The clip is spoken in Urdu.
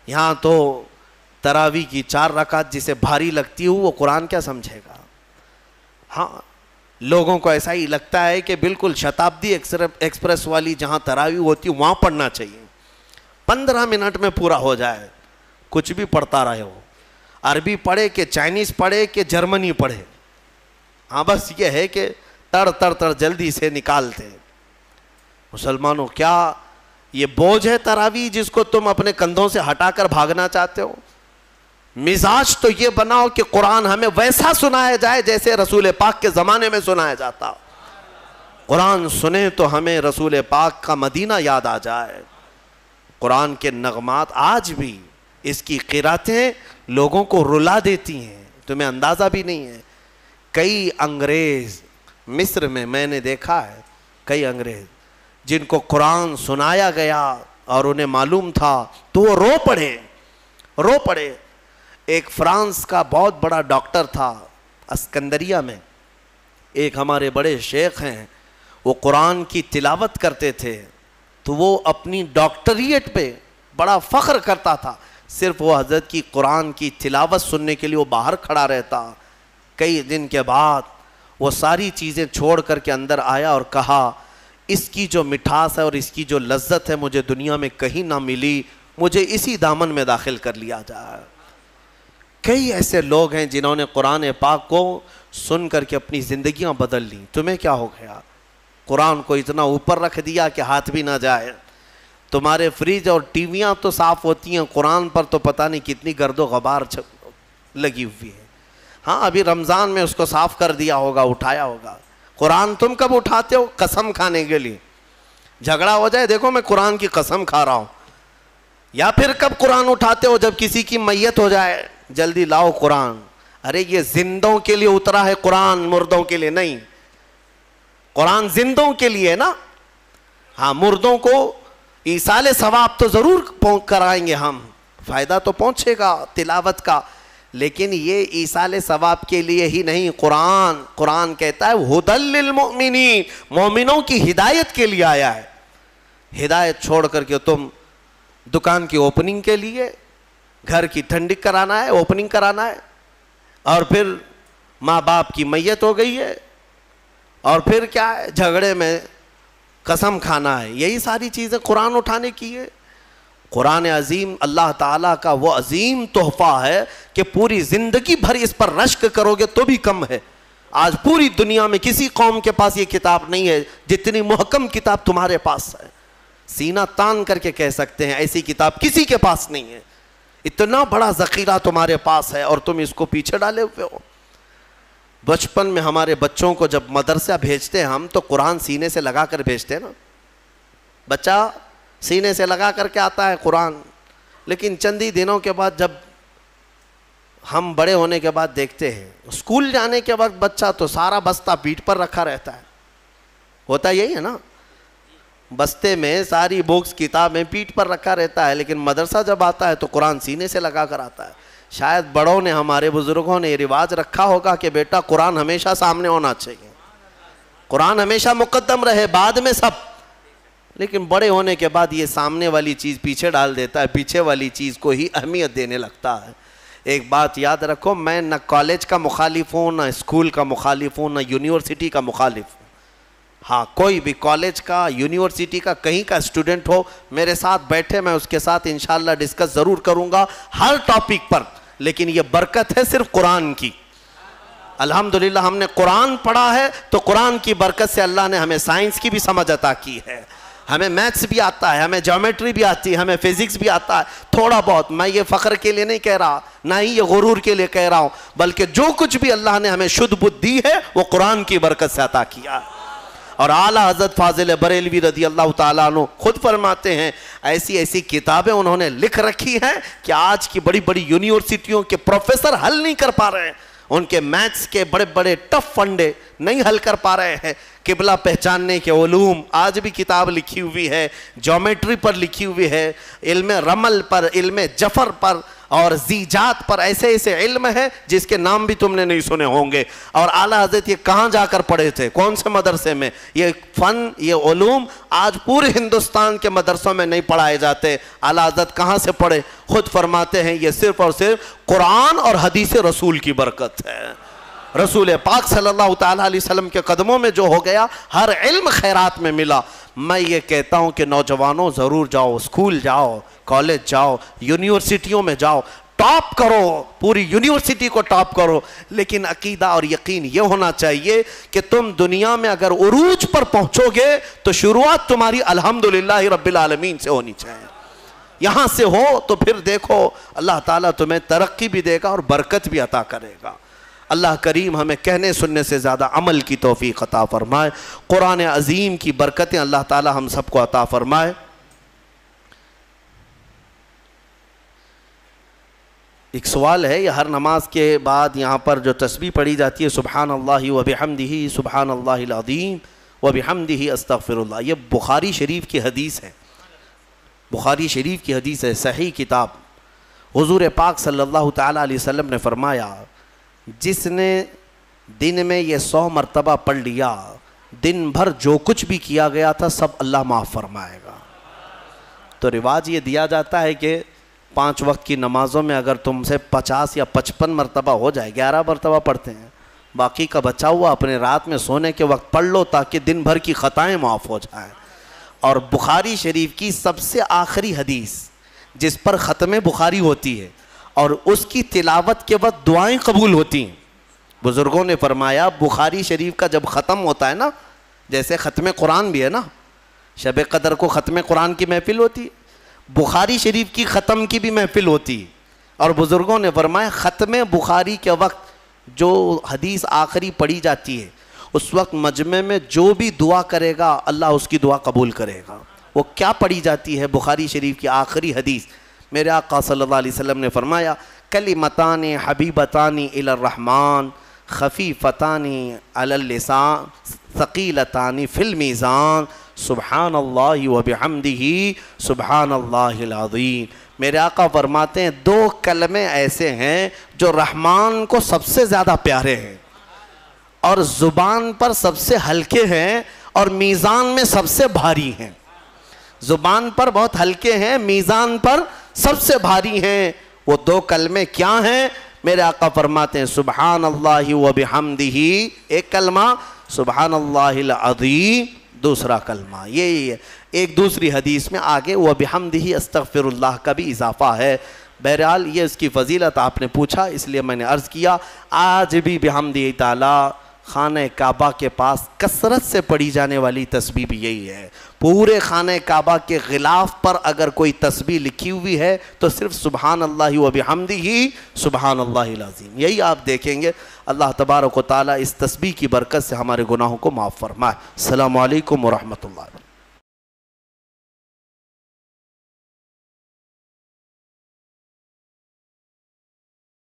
یہاں تو تراویح کی 4 رکعت جسے بھاری لگتی ہو وہ قرآن کیا سمجھے گا؟ ہاں لوگوں کو ایسا ہی لگتا ہے کہ بالکل شتابدی ایکسپریس والی جہاں تراویح ہوتی ہے وہاں پڑھنا چاہیے، 15 منٹ میں پورا ہو جائے، کچھ بھی پڑھتا رہے ہو، عربی پڑھے کہ چائنیز پڑھے کہ جرمنی پڑھے، ہاں بس یہ ہے کہ تڑ تڑ تڑ جلدی سے نکالتے۔ مسلمانوں کیا یہ بوجھ ہے تراویح جس کو تم اپنے کندھوں سے ہٹا کر بھاگنا چاہتے ہو؟ مزاج تو یہ بناؤ کہ قرآن ہمیں ویسا سنایا جائے جیسے رسول پاک کے زمانے میں سنایا جاتا۔ قرآن سنیں تو ہمیں رسول پاک کا مدینہ یاد آ جائے۔ قرآن کے نغمات آج بھی اس کی قراتیں لوگوں کو رلا دیتی ہیں، تمہیں اندازہ بھی نہیں ہے۔ کئی انگریز مصر میں نے دیکھا ہے، کئی انگریز جن کو قرآن سنایا گیا اور انہیں معلوم تھا تو وہ رو پڑے۔ ایک فرانس کا بہت بڑا ڈاکٹر تھا اسکندریہ میں، ایک ہمارے بڑے شیخ ہیں، وہ قرآن کی تلاوت کرتے تھے تو وہ اپنی ڈاکٹریٹ پہ بڑا فخر کرتا تھا، صرف وہ حضرت کی قرآن کی تلاوت سننے کے لیے وہ باہر کھڑا رہتا۔ کئی دن کے بعد وہ ساری چیزیں چھوڑ کر کے اندر آیا اور کہا اس کی جو مٹھاس ہے اور اس کی جو لذت ہے مجھے دنیا میں کہیں نہ ملی، مجھے اسی دامن میں داخل کر لیا جائے۔ کئی ایسے لوگ ہیں جنہوں نے قرآن پاک کو سن کر کے اپنی زندگیاں بدل لیں۔ تمہیں کیا ہو گیا؟ قرآن کو اتنا اوپر رکھ دیا کہ ہاتھ بھی نہ جائے۔ تمہارے فریج اور ٹی ویاں تو صاف ہوتی ہیں، قرآن پر تو پتہ نہیں کتنی گرد و غبار لگی ہوئی ہے۔ ہاں ابھی رمضان میں اس کو صاف کر دیا ہوگا، اٹھایا ہوگا۔ قرآن تم کب اٹھاتے ہو؟ قسم کھانے کے لیے، جھگڑا ہو جائے دیکھو میں قرآن کی قسم کھا رہا ہوں، یا پھر کب قرآن اٹھاتے ہو؟ جب کسی کی میت ہو جائے جلدی لاؤ قرآن۔ ارے یہ زندوں کے لیے اترا ہے قرآن، مردوں کے لیے نہیں۔ قرآن زندوں کے لیے نا، ہاں مردوں کو ایصال ثواب تو ضرور کرائیں گے ہم، فائدہ تو پہنچے گا تلاوت کا، لیکن یہ ایصال ثواب کے لیے ہی نہیں۔ قرآن کہتا ہے ھدی للمؤمنین، مومنوں کی ہدایت کے لیے آیا ہے۔ ہدایت چھوڑ کر کے تم دکان کی اوپننگ کے لیے، گھر کی ٹھنڈک کرانا ہے، اوپننگ کرانا ہے، اور پھر ماں باپ کی میت ہو گئی ہے، اور پھر کیا ہے جھگڑے میں قسم کھانا ہے۔ یہی ساری چیزیں قرآن اٹھانے کی ہے۔ قرآن عظیم اللہ تعالیٰ کا وہ عظیم تحفہ ہے کہ پوری زندگی بھر اس پر رشک کرو گے تو بھی کم ہے۔ آج پوری دنیا میں کسی قوم کے پاس یہ کتاب نہیں ہے جتنی محکم کتاب تمہارے پاس ہے۔ سینہ تان کر کے کہہ سکتے ہیں ایسی کتاب کسی کے پاس نہیں ہے۔ اتنا بڑا ذخیرہ تمہارے پاس ہے اور تم اس کو پیچھے ڈالے ہوئے ہو۔ بچپن میں ہمارے بچوں کو جب مدرسہ بھیجتے ہیں ہم تو قرآن سینے سے لگا کر بھیجتے ہیں نا، بچہ سینے سے لگا کر کے آتا ہے قرآن، لیکن چندی دنوں کے بعد جب ہم بڑے ہونے کے بعد دیکھتے ہیں اسکول جانے کے وقت بچہ تو سارا بستہ پیٹھ پر رکھا رہتا ہے، ہوتا یہی ہے نا، بستے میں ساری بکس کتابیں پیٹھ پر رکھا رہتا ہے، لیکن مدرسہ جب آتا ہے تو قرآن سینے سے لگا کر آتا ہے۔ شاید بڑوں نے ہمارے بزرگوں نے یہ رواج رکھا ہوگا کہ بیٹا قرآن ہمیشہ سامنے ہونا چاہیے، قرآن ہمیشہ مقدم رہے، بعد میں سب، لیکن بڑے ہونے کے بعد یہ سامنے والی چیز پیچھے ڈال دیتا ہے، پیچھے والی چیز کو ہی اہمیت دینے لگتا ہے۔ ایک بات یاد رکھو، میں نہ کالج کا مخالف ہوں، نہ اسکول کا مخالف ہوں، نہ یونیورسٹی کا مخالف ہوں۔ ہاں کوئی بھی کالج کا، یونیورسٹی کا، کہیں کا اسٹوڈنٹ ہو میرے ساتھ بیٹھے، میں اس کے ساتھ انشاءاللہ ڈسکس ضرور کروں گا ہر ٹاپک پر، لیکن یہ برکت ہے صرف قرآن کی۔ الحمدللہ ہم نے قرآن پڑھا ہے تو قرآن کی برکت سے اللہ نے ہمیں سائنس کی بھی سمجھ عطا کی ہے، ہمیں میتھس بھی آتا ہے، ہمیں جیومیٹری بھی آتی ہے، ہمیں فزکس بھی آتا ہے تھوڑا بہت۔ میں یہ فخر کے لیے نہیں کہہ رہا، نہ ہی یہ غرور کے لیے کہہ رہا ہوں، بلکہ جو کچھ بھی اللہ نے ہمیں شدھ بدھ دی ہے وہ قرآن کی برکت سے عطا کیا۔ اور اعلیٰ حضرت فاضل بریلوی رضی اللہ تعالیٰ عنہ خود فرماتے ہیں ایسی ایسی کتابیں انہوں نے لکھ رکھی ہیں کہ آج کی بڑی بڑی یونیورسٹیوں کے پروفیسر حل نہیں کر پا رہے ہیں، ان کے میتھس کے بڑے بڑے ٹف فنڈے نہیں حل کر پا رہے ہیں۔ قبلہ پہچاننے کے علوم آج بھی کتاب لکھی ہوئی ہے، جیومیٹری پر لکھی ہوئی ہے، علم رمل پر، علم جفر پر، اور زیجات پر ایسے ایسے علم ہے جس کے نام بھی تم نے نہیں سنے ہوں گے. اور اعلیٰ حضرت یہ کہاں جا کر پڑھے تھے, کون سے مدرسے میں؟ یہ فن، یہ علوم آج پورے ہندوستان کے مدرسوں میں نہیں پڑھائے جاتے. اعلیٰ حضرت کہاں سے پڑھے؟ خود فرماتے ہیں یہ صرف اور صرف قرآن اور حدیث رسول کی برکت ہے. رسول پاک صلی اللہ تعالیٰ علیہ وسلم کے قدموں میں جو ہو گیا، ہر علم خیرات میں ملا. میں یہ کہتا ہوں کہ نوجوانوں ضرور جاؤ، اسکول جاؤ، کالج جاؤ، یونیورسٹیوں میں جاؤ، ٹاپ کرو، پوری یونیورسٹی کو ٹاپ کرو. لیکن عقیدہ اور یقین یہ ہونا چاہیے کہ تم دنیا میں اگر عروج پر پہنچو گے تو شروعات تمہاری الحمدللہ رب العالمین سے ہونی چاہیے. یہاں سے ہو تو پھر دیکھو اللہ تعالیٰ تمہیں ترقی بھی دے گا اور برکت بھی عطا کرے گا. اللہ کریم ہمیں کہنے سننے سے زیادہ عمل کی توفیق عطا فرمائے. قرآن عظیم کی برکتیں اللہ تعالی ہم سب کو عطا فرمائے. ایک سوال ہے، یہ ہر نماز کے بعد یہاں پر جو تسبیح پڑھی جاتی ہے سبحان اللہ وبحمدہ سبحان اللہ العظیم وبحمدہ استغفر اللہ، یہ بخاری شریف کی حدیث ہے. بخاری شریف کی حدیث ہے، صحیح کتاب. حضور پاک صلی اللہ تعالی علیہ وسلم نے فرمایا جس نے دن میں یہ 100 مرتبہ پڑھ لیا، دن بھر جو کچھ بھی کیا گیا تھا سب اللہ معاف فرمائے گا. تو رواج یہ دیا جاتا ہے کہ 5 وقت کی نمازوں میں اگر تم سے 50 یا 55 مرتبہ ہو جائے، 11 مرتبہ پڑھتے ہیں، باقی کا بچا ہوا اپنے رات میں سونے کے وقت پڑھ لو تاکہ دن بھر کی خطائیں معاف ہو جائیں. اور بخاری شریف کی سب سے آخری حدیث جس پر ختم بخاری ہوتی ہے اور اس کی تلاوت کے وقت دعائیں قبول ہوتی ہیں. بزرگوں نے فرمایا بخاری شریف کا جب ختم ہوتا ہے نا، جیسے ختم قرآن بھی ہے نا، شب قدر کو ختم قرآن کی محفل ہوتی ہے، بخاری شریف کی ختم کی بھی محفل ہوتی ہے. اور بزرگوں نے فرمایا ختم بخاری کے وقت جو حدیث آخری پڑھی جاتی ہے اس وقت مجمع میں جو بھی دعا کرے گا اللہ اس کی دعا قبول کرے گا. وہ کیا پڑھی جاتی ہے؟ بخاری شریف کی آخری حدیث. میرے آقا صلی اللہ علیہ وسلم نے فرمایا کلمتان حبیبتان الی الرحمن خفیفتان علی اللسان ثقیلتان فی المیزان سبحان اللہ وبحمدہ سبحان اللہ العظیم. میرے آقا فرماتے ہیں 2 کلمے ایسے ہیں جو رحمان کو سب سے زیادہ پیارے ہیں اور زبان پر سب سے ہلکے ہیں اور میزان میں سب سے بھاری ہیں. زبان پر بہت ہلکے ہیں، میزان پر سب سے بھاری ہیں. وہ 2 کلمے کیا ہیں؟ میرے آقا فرماتے ہیں سبحان اللہ وبحمدہ ایک کلمہ، سبحان اللہ العظیم دوسرا کلمہ. یہی ہے. ایک دوسری حدیث میں آگے وبحمدہ استغفر اللہ کا بھی اضافہ ہے. بہرحال یہ اس کی فضیلت آپ نے پوچھا اس لیے میں نے عرض کیا. آج بھی بحمدہ تعالی خانہ کعبہ کے پاس کثرت سے پڑھی جانے والی تسبیح بھی یہی ہے. پورے خانہ کعبہ کے غلاف پر اگر کوئی تسبیح لکھی ہوئی ہے تو صرف سبحان اللہ وبحمدہ سبحان اللہ العظیم. یہی آپ دیکھیں گے. اللہ تبارک و تعالی اس تسبیح کی برکت سے ہمارے گناہوں کو معاف فرمائے. السلام علیکم ورحمۃ اللہ.